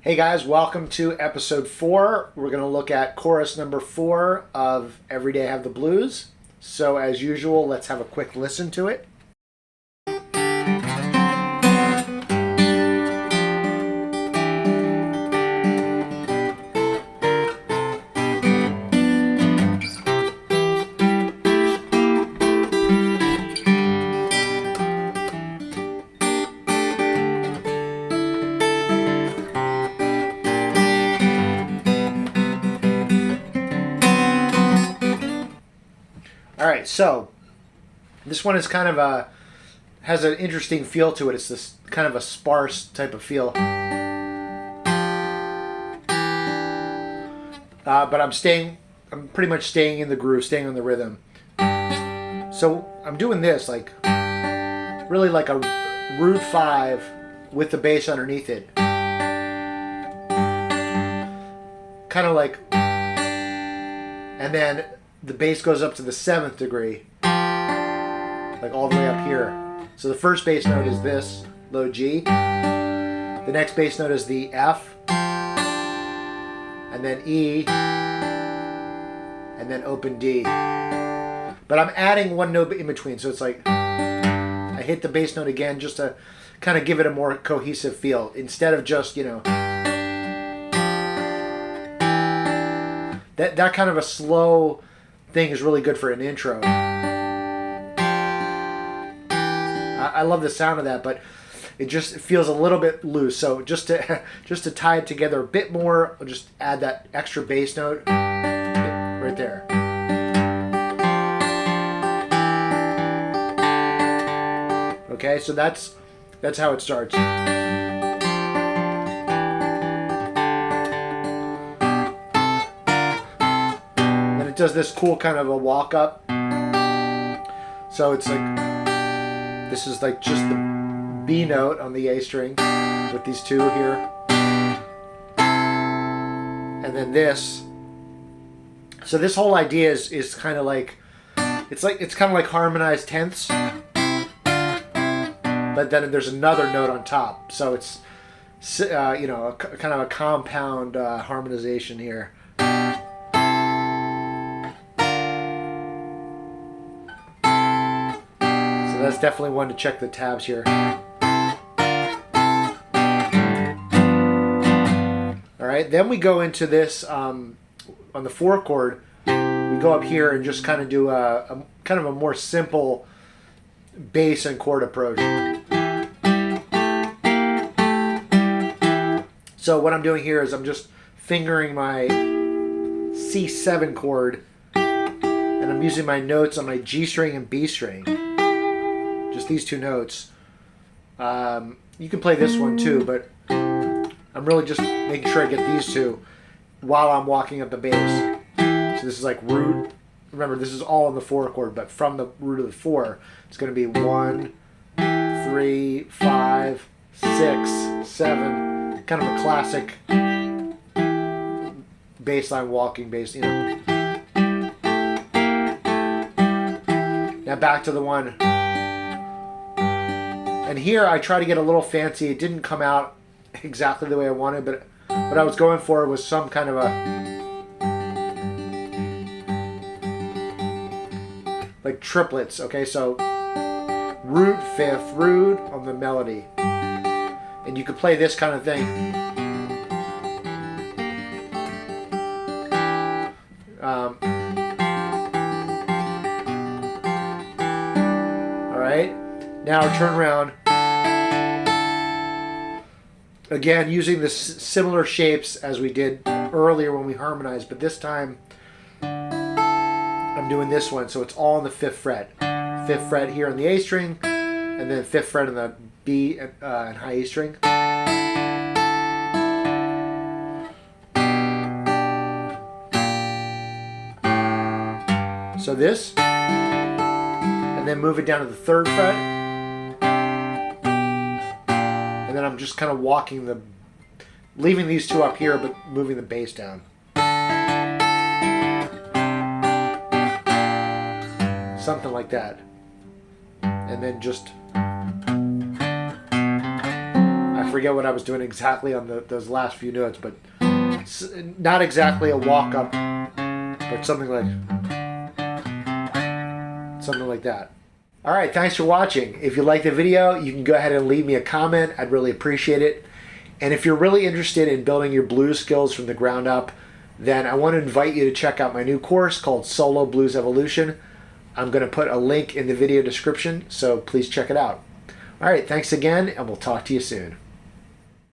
Hey guys, welcome to episode 4. We're going to look at chorus number 4 of Every Day I Have the Blues. So as usual, let's have a quick listen to it. Alright, so this one is kind of has an interesting feel to it. It's this kind of a sparse type of feel. But I'm pretty much staying in the groove, staying on the rhythm. So I'm doing this really like a root 5 with the bass underneath it. Kind of like, and then the bass goes up to the 7th degree, like all the way up here. So the first bass note is this, low G. The next bass note is the F, and then E, and then open D. But I'm adding one note in between, so it's like I hit the bass note again just to kind of give it a more cohesive feel, instead of just, that kind of a slow thing is really good for an intro. I love the sound of that, but it just feels a little bit loose. So just to tie it together a bit more, I'll just add that extra bass note right there. Okay, so that's how it starts. It does this cool kind of a walk up. So it's like, this is like just the B note on the A string with these two here. And then this. So this whole idea is kind of like, it's kind of like harmonized tenths. But then there's another note on top. So it's, kind of a compound harmonization here. That's definitely one to check the tabs here. Alright, then we go into this, on the 4 chord, we go up here and just kind of do a kind of a more simple bass and chord approach. So what I'm doing here is I'm just fingering my C7 chord, and I'm using my notes on my G string and B string. Just these two notes. You can play this one too, but I'm really just making sure I get these two while I'm walking up the bass. So this is like root. Remember, this is all in the 4 chord, but from the root of the 4, it's going to be 1, 3, 5, 6, 7. Kind of a classic bass line walking bass, Now back to the one. And here I try to get a little fancy. It didn't come out exactly the way I wanted, but what I was going for was some kind of a, like triplets. Okay, so root 5th, root on the melody. And you could play this kind of thing. Alright, now turn around. Again, using the similar shapes as we did earlier when we harmonized, but this time I'm doing this one, so it's all on the 5th fret. 5th fret here on the A string, and then 5th fret on the B and high E string. So this, and then move it down to the 3rd fret. And then I'm just kind of walking leaving these two up here, but moving the bass down. Something like that. And then just, I forget what I was doing exactly on those last few notes, but it's not exactly a walk up, but something like that. All right, thanks for watching. If you like the video, you can go ahead and leave me a comment. I'd really appreciate it. And if you're really interested in building your blues skills from the ground up, then I want to invite you to check out my new course called Solo Blues Evolution. I'm going to put a link in the video description, so please check it out. All right, thanks again, and we'll talk to you soon.